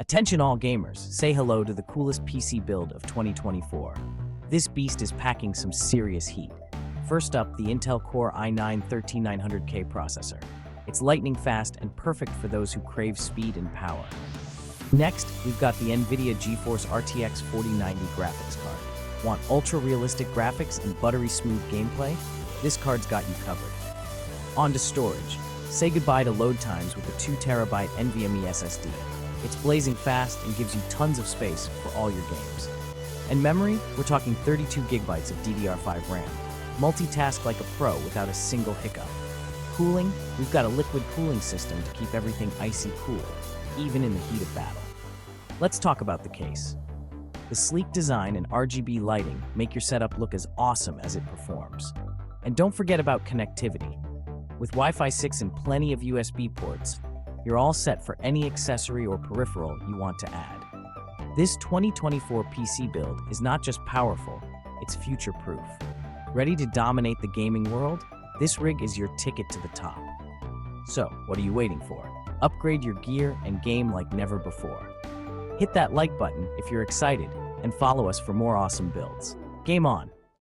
Attention all gamers, say hello to the coolest PC build of 2024. This beast is packing some serious heat. First up, the Intel Core i9-13900K processor. It's lightning fast and perfect for those who crave speed and power. Next, we've got the NVIDIA GeForce RTX 4090 graphics card. Want ultra-realistic graphics and buttery smooth gameplay? This card's got you covered. On to storage. Say goodbye to load times with the 2TB NVMe SSD. It's blazing fast and gives you tons of space for all your games. And memory, we're talking 32GB of DDR5 RAM. Multitask like a pro without a single hiccup. Cooling, we've got a liquid cooling system to keep everything icy cool, even in the heat of battle. Let's talk about the case. The sleek design and RGB lighting make your setup look as awesome as it performs. And don't forget about connectivity. With Wi-Fi 6 and plenty of USB ports, you're all set for any accessory or peripheral you want to add. This 2024 PC build is not just powerful, it's future-proof. Ready to dominate the gaming world? This rig is your ticket to the top. So, what are you waiting for? Upgrade your gear and game like never before. Hit that like button if you're excited, and follow us for more awesome builds. Game on!